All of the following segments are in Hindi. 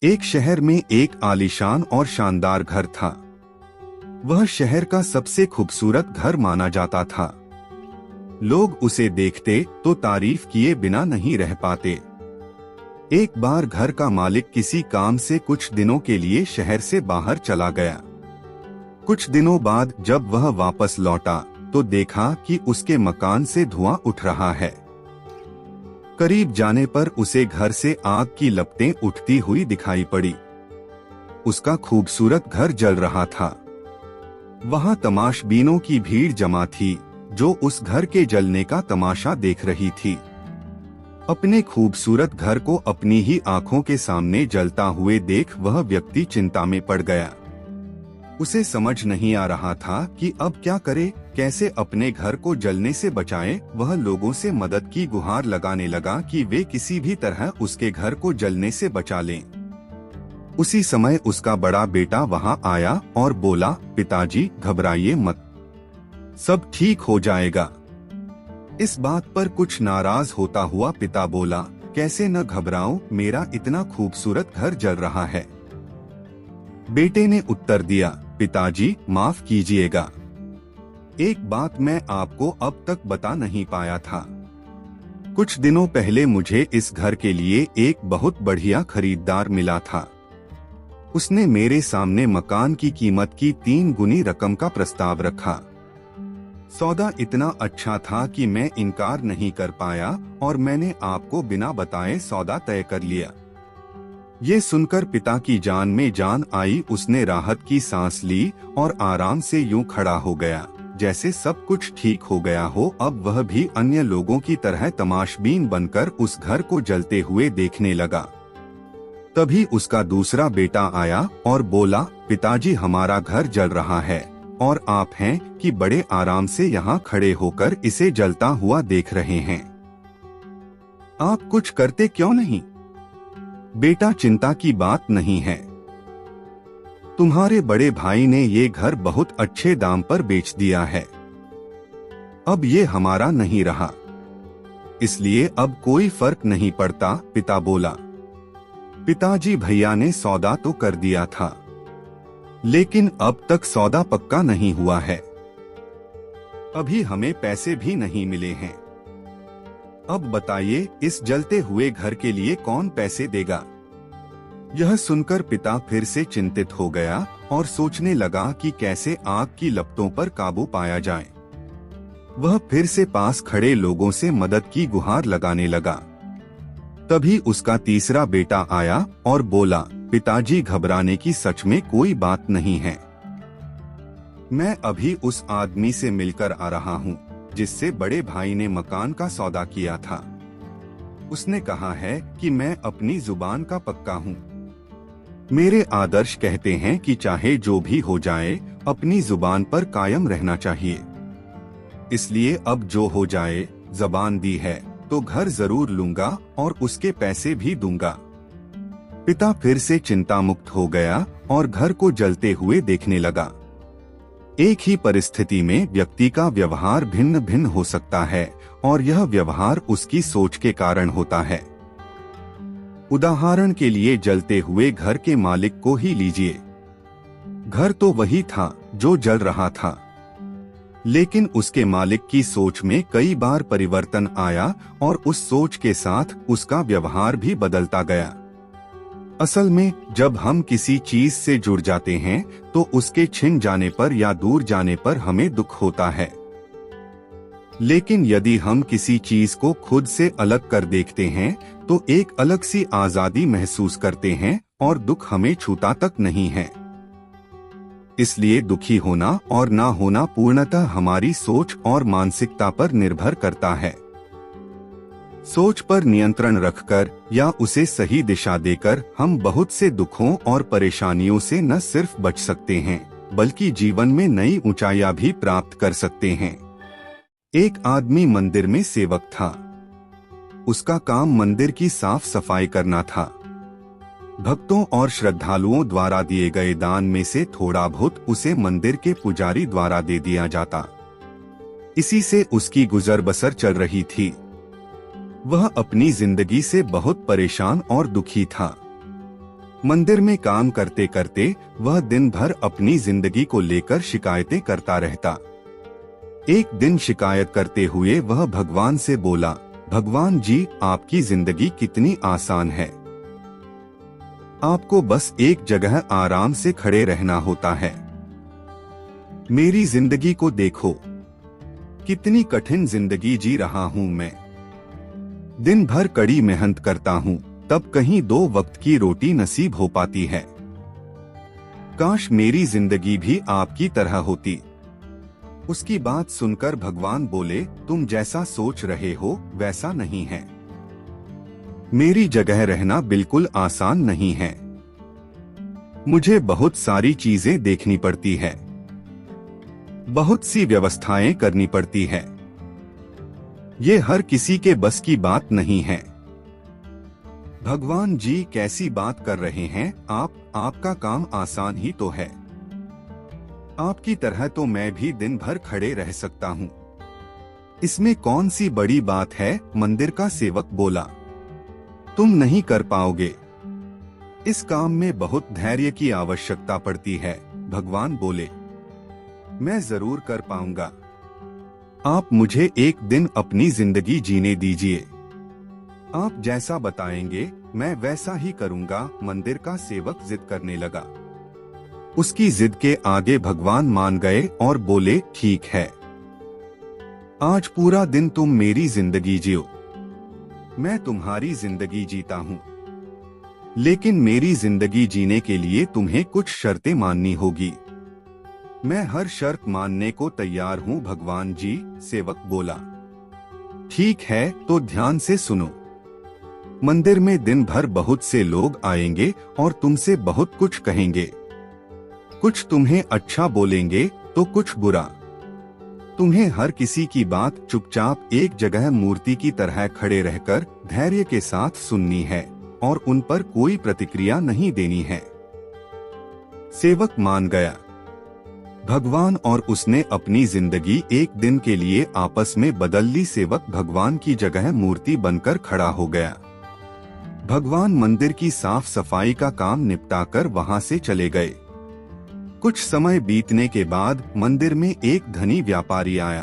एक शहर में एक आलीशान और शानदार घर था। वह शहर का सबसे खूबसूरत घर माना जाता था। लोग उसे देखते तो तारीफ किए बिना नहीं रह पाते। एक बार घर का मालिक किसी काम से कुछ दिनों के लिए शहर से बाहर चला गया। कुछ दिनों बाद जब वह वापस लौटा तो देखा कि उसके मकान से धुआं उठ रहा है। करीब जाने पर उसे घर से आग की लपटें उठती हुई दिखाई पड़ी। उसका खूबसूरत घर जल रहा था। वहां तमाशबीनों की भीड़ जमा थी जो उस घर के जलने का तमाशा देख रही थी। अपने खूबसूरत घर को अपनी ही आंखों के सामने जलता हुए देख वह व्यक्ति चिंता में पड़ गया। उसे समझ नहीं आ रहा था कि अब क्या करे, कैसे अपने घर को जलने से बचाए। वह लोगों से मदद की गुहार लगाने लगा कि वे किसी भी तरह उसके घर को जलने से बचा लें। उसी समय उसका बड़ा बेटा वहां आया और बोला, पिताजी घबराइए मत, सब ठीक हो जाएगा। इस बात पर कुछ नाराज होता हुआ पिता बोला, कैसे न घबराऊं, मेरा इतना खूबसूरत घर जल रहा है। बेटे ने उत्तर दिया, पिताजी माफ कीजिएगा, एक बात मैं आपको अब तक बता नहीं पाया था। कुछ दिनों पहले मुझे इस घर के लिए एक बहुत बढ़िया खरीदार मिला था। उसने मेरे सामने मकान की कीमत की 3 गुनी रकम का प्रस्ताव रखा। सौदा इतना अच्छा था कि मैं इनकार नहीं कर पाया और मैंने आपको बिना बताए सौदा तय कर लिया। ये सुनकर पिता की जान में जान आई। उसने राहत की सांस ली और आराम से यूं खड़ा हो गया जैसे सब कुछ ठीक हो गया हो। अब वह भी अन्य लोगों की तरह तमाशबीन बनकर उस घर को जलते हुए देखने लगा। तभी उसका दूसरा बेटा आया और बोला, पिताजी हमारा घर जल रहा है और आप हैं कि बड़े आराम से यहाँ खड़े होकर इसे जलता हुआ देख रहे हैं। आप कुछ करते क्यों नहीं? बेटा, चिंता की बात नहीं है। तुम्हारे बड़े भाई ने ये घर बहुत अच्छे दाम पर बेच दिया है। अब ये हमारा नहीं रहा, इसलिए अब कोई फर्क नहीं पड़ता। पिता बोला, पिताजी भैया ने सौदा तो कर दिया था, लेकिन अब तक सौदा पक्का नहीं हुआ है। अभी हमें पैसे भी नहीं मिले हैं। अब बताइए, इस जलते हुए घर के लिए कौन पैसे देगा? यह सुनकर पिता फिर से चिंतित हो गया और सोचने लगा कि कैसे आग की लपटों पर काबू पाया जाए। वह फिर से पास खड़े लोगों से मदद की गुहार लगाने लगा। तभी उसका तीसरा बेटा आया और बोला, पिताजी घबराने की सच में कोई बात नहीं है। मैं अभी उस आदमी से मिलकर आ रहा हूँ जिससे बड़े भाई ने मकान का सौदा किया था। उसने कहा है कि मैं अपनी जुबान का पक्का हूँ। मेरे आदर्श कहते हैं कि चाहे जो भी हो जाए अपनी जुबान पर कायम रहना चाहिए। इसलिए अब जो हो जाए, ज़बान दी है तो घर जरूर लूंगा और उसके पैसे भी दूंगा। पिता फिर से चिंता मुक्त हो गया और घर को जलते हुए देखने लगा। एक ही परिस्थिति में व्यक्ति का व्यवहार भिन्न भिन्न हो सकता है और यह व्यवहार उसकी सोच के कारण होता है। उदाहरण के लिए जलते हुए घर के मालिक को ही लीजिए। घर तो वही था जो जल रहा था, लेकिन उसके मालिक की सोच में कई बार परिवर्तन आया और उस सोच के साथ उसका व्यवहार भी बदलता गया। असल में जब हम किसी चीज से जुड़ जाते हैं तो उसके छिन जाने पर या दूर जाने पर हमें दुख होता है। लेकिन यदि हम किसी चीज को खुद से अलग कर देखते हैं तो एक अलग सी आजादी महसूस करते हैं और दुख हमें छूता तक नहीं है। इसलिए दुखी होना और ना होना पूर्णतः हमारी सोच और मानसिकता पर निर्भर करता है। सोच पर नियंत्रण रखकर या उसे सही दिशा देकर हम बहुत से दुखों और परेशानियों से न सिर्फ बच सकते हैं बल्कि जीवन में नई ऊंचाइयां भी प्राप्त कर सकते हैं। एक आदमी मंदिर में सेवक था। उसका काम मंदिर की साफ सफाई करना था। भक्तों और श्रद्धालुओं द्वारा दिए गए दान में से थोड़ा बहुत उसे मंदिर के पुजारी द्वारा दे दिया जाता। इसी से उसकी गुजर बसर चल रही थी। वह अपनी जिंदगी से बहुत परेशान और दुखी था। मंदिर में काम करते करते वह दिन भर अपनी जिंदगी को लेकर शिकायतें करता रहता। एक दिन शिकायत करते हुए वह भगवान से बोला, भगवान जी, आपकी जिंदगी कितनी आसान है। आपको बस एक जगह आराम से खड़े रहना होता है। मेरी जिंदगी को देखो, कितनी कठिन जिंदगी जी रहा हूं मैं। दिन भर कड़ी मेहनत करता हूं, तब कहीं 2 वक्त की रोटी नसीब हो पाती है। काश मेरी जिंदगी भी आपकी तरह होती। उसकी बात सुनकर भगवान बोले, तुम जैसा सोच रहे हो वैसा नहीं है। मेरी जगह रहना बिल्कुल आसान नहीं है। मुझे बहुत सारी चीजें देखनी पड़ती है, बहुत सी व्यवस्थाएं करनी पड़ती है। ये हर किसी के बस की बात नहीं है। भगवान जी, कैसी बात कर रहे हैं आप? आपका काम आसान ही तो है। आपकी तरह तो मैं भी दिन भर खड़े रह सकता हूँ। इसमें कौन सी बड़ी बात है? मंदिर का सेवक बोला। तुम नहीं कर पाओगे। इस काम में बहुत धैर्य की आवश्यकता पड़ती है। भगवान बोले, मैं जरूर कर पाऊंगा। आप मुझे एक दिन अपनी जिंदगी जीने दीजिए। आप जैसा बताएंगे मैं वैसा ही करूंगा। मंदिर का सेवक जिद करने लगा। उसकी जिद के आगे भगवान मान गए और बोले, ठीक है, आज पूरा दिन तुम मेरी जिंदगी जियो। मैं तुम्हारी जिंदगी जीता हूँ, लेकिन मेरी जिंदगी जीने के लिए तुम्हें कुछ शर्तें माननी होगी। मैं हर शर्त मानने को तैयार हूँ भगवान जी, सेवक बोला। ठीक है, तो ध्यान से सुनो। मंदिर में दिन भर बहुत से लोग आएंगे और तुमसे बहुत कुछ कहेंगे। कुछ तुम्हें अच्छा बोलेंगे तो कुछ बुरा। तुम्हें हर किसी की बात चुपचाप एक जगह मूर्ति की तरह खड़े रहकर धैर्य के साथ सुननी है और उन पर कोई प्रतिक्रिया नहीं देनी है। सेवक मान गया। भगवान और उसने अपनी जिंदगी एक दिन के लिए आपस में बदल ली। सेवक भगवान की जगह मूर्ति बनकर खड़ा हो गया। भगवान मंदिर की साफ सफाई का काम निपटाकर वहां से चले गए। कुछ समय बीतने के बाद मंदिर में एक धनी व्यापारी आया।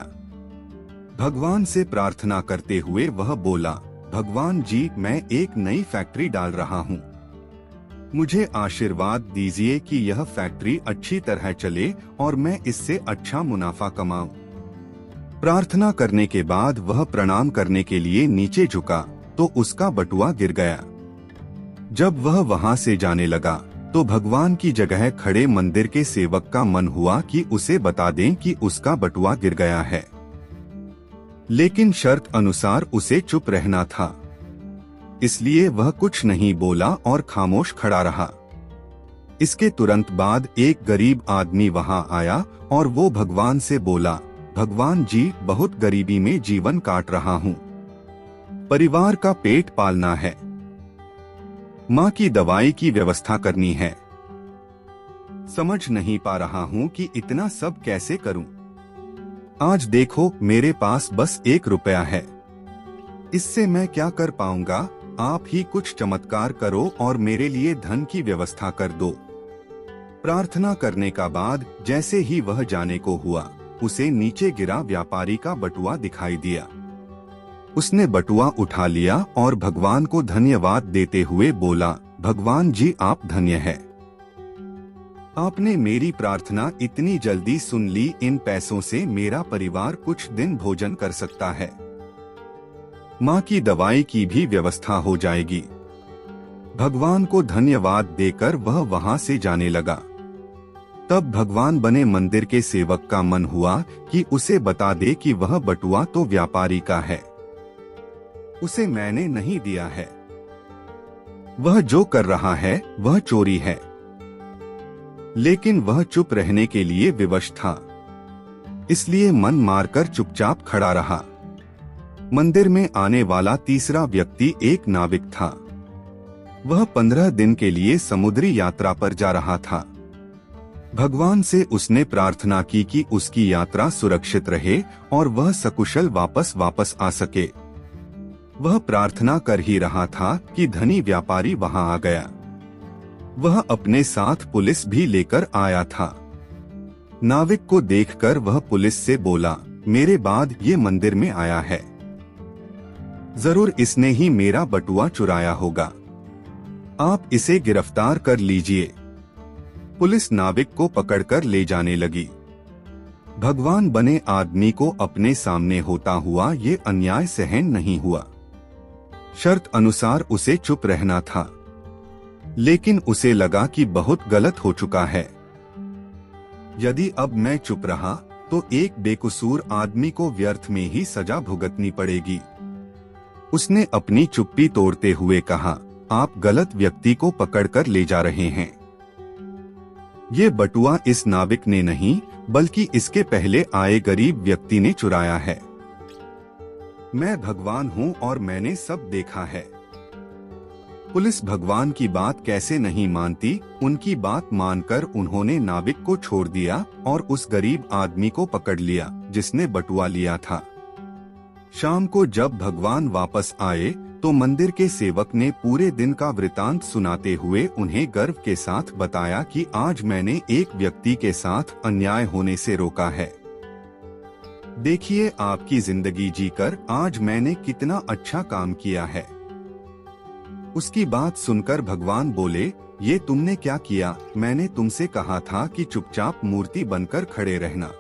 भगवान से प्रार्थना करते हुए वह बोला, भगवान जी, मैं एक नई फैक्ट्री डाल रहा हूँ। मुझे आशीर्वाद दीजिए कि यह फैक्ट्री अच्छी तरह चले और मैं इससे अच्छा मुनाफा कमाऊं। प्रार्थना करने के बाद वह प्रणाम करने के लिए नीचे झुका तो उसका बटुआ गिर गया। जब वह वहां से जाने लगा तो भगवान की जगह खड़े मंदिर के सेवक का मन हुआ कि उसे बता दें कि उसका बटुआ गिर गया है, लेकिन शर्त अनुसार उसे चुप रहना था। इसलिए वह कुछ नहीं बोला और खामोश खड़ा रहा। इसके तुरंत बाद एक गरीब आदमी वहां आया और वो भगवान से बोला, भगवान जी, बहुत गरीबी में जीवन काट रहा हूँ। परिवार का पेट पालना है, माँ की दवाई की व्यवस्था करनी है। समझ नहीं पा रहा हूँ कि इतना सब कैसे करूँ। आज देखो, मेरे पास बस 1 रुपया है। इससे मैं क्या कर पाऊंगा? आप ही कुछ चमत्कार करो और मेरे लिए धन की व्यवस्था कर दो। प्रार्थना करने का बाद जैसे ही वह जाने को हुआ, उसे नीचे गिरा व्यापारी का बटुआ दिखाई दिया। उसने बटुआ उठा लिया और भगवान को धन्यवाद देते हुए बोला, भगवान जी, आप धन्य हैं। आपने मेरी प्रार्थना इतनी जल्दी सुन ली। इन पैसों से मेरा परिवार कुछ दिन भोजन कर सकता है। माँ की दवाई की भी व्यवस्था हो जाएगी। भगवान को धन्यवाद देकर वह वहां से जाने लगा। तब भगवान बने मंदिर के सेवक का मन हुआ कि उसे बता दे कि वह बटुआ तो व्यापारी का है, उसे मैंने नहीं दिया है। वह जो कर रहा है वह चोरी है। लेकिन वह चुप रहने के लिए विवश था, इसलिए मन मारकर चुपचाप खड़ा रहा। मंदिर में आने वाला तीसरा व्यक्ति एक नाविक था। वह 15 दिन के लिए समुद्री यात्रा पर जा रहा था। भगवान से उसने प्रार्थना की कि उसकी यात्रा सुरक्षित रहे और वह सकुशल वापस आ सके। वह प्रार्थना कर ही रहा था कि धनी व्यापारी वहां आ गया। वह अपने साथ पुलिस भी लेकर आया था। नाविक को देखकर वह पुलिस से बोला, मेरे बाद ये मंदिर में आया है, जरूर इसने ही मेरा बटुआ चुराया होगा, आप इसे गिरफ्तार कर लीजिए। पुलिस नाविक को पकड़कर ले जाने लगी। भगवान बने आदमी को अपने सामने होता हुआ ये अन्याय सहन नहीं हुआ। शर्त अनुसार उसे चुप रहना था, लेकिन उसे लगा कि बहुत गलत हो चुका है। यदि अब मैं चुप रहा तो एक बेकसूर आदमी को व्यर्थ में ही सजा भुगतनी पड़ेगी। उसने अपनी चुप्पी तोड़ते हुए कहा, आप गलत व्यक्ति को पकड़कर ले जा रहे हैं। ये बटुआ इस नाविक ने नहीं बल्कि इसके पहले आए गरीब व्यक्ति ने चुराया है। मैं भगवान हूँ और मैंने सब देखा है। पुलिस भगवान की बात कैसे नहीं मानती, उनकी बात मानकर उन्होंने नाविक को छोड़ दिया और उस गरीब आदमी को पकड़ लिया जिसने बटुआ लिया था। शाम को जब भगवान वापस आए तो मंदिर के सेवक ने पूरे दिन का वृतांत सुनाते हुए उन्हें गर्व के साथ बताया कि आज मैंने एक व्यक्ति के साथ अन्याय होने से रोका है। देखिए आपकी जिंदगी जीकर आज मैंने कितना अच्छा काम किया है। उसकी बात सुनकर भगवान बोले, ये तुमने क्या किया? मैंने तुमसे कहा था कि चुपचाप मूर्ति बनकर खड़े रहना,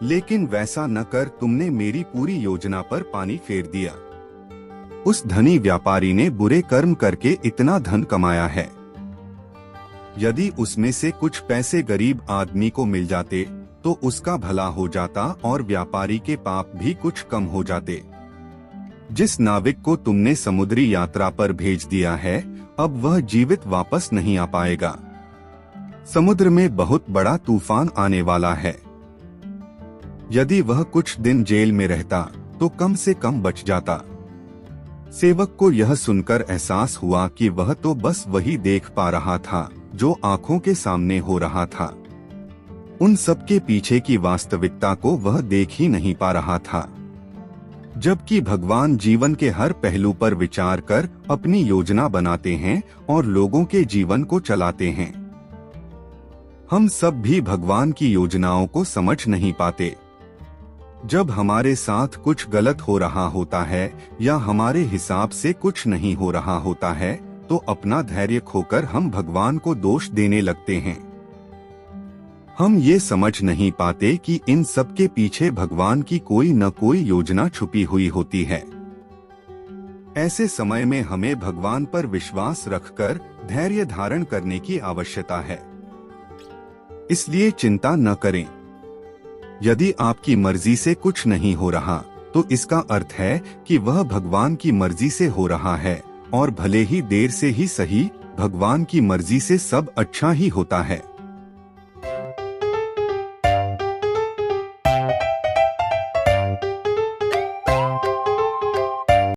लेकिन वैसा न कर तुमने मेरी पूरी योजना पर पानी फेर दिया। उस धनी व्यापारी ने बुरे कर्म करके इतना धन कमाया है। यदि उसमें से कुछ पैसे गरीब आदमी को मिल जाते तो उसका भला हो जाता और व्यापारी के पाप भी कुछ कम हो जाते। जिस नाविक को तुमने समुद्री यात्रा पर भेज दिया है, अब वह जीवित वापस नहीं आ पाएगा। समुद्र में बहुत बड़ा तूफान आने वाला है। यदि वह कुछ दिन जेल में रहता तो कम से कम बच जाता। सेवक को यह सुनकर एहसास हुआ कि वह तो बस वही देख पा रहा था जो आंखों के सामने हो रहा था। उन सबके पीछे की वास्तविकता को वह देख ही नहीं पा रहा था। जबकि भगवान जीवन के हर पहलू पर विचार कर अपनी योजना बनाते हैं और लोगों के जीवन को चलाते हैं। हम सब भी भगवान की योजनाओं को समझ नहीं पाते। जब हमारे साथ कुछ गलत हो रहा होता है या हमारे हिसाब से कुछ नहीं हो रहा होता है तो अपना धैर्य खोकर हम भगवान को दोष देने लगते हैं। हम ये समझ नहीं पाते कि इन सब के पीछे भगवान की कोई न कोई योजना छुपी हुई होती है। ऐसे समय में हमें भगवान पर विश्वास रखकर धैर्य धारण करने की आवश्यकता है। इसलिए चिंता न करें। यदि आपकी मर्जी से कुछ नहीं हो रहा तो इसका अर्थ है कि वह भगवान की मर्जी से हो रहा है, और भले ही देर से ही सही, भगवान की मर्जी से सब अच्छा ही होता है।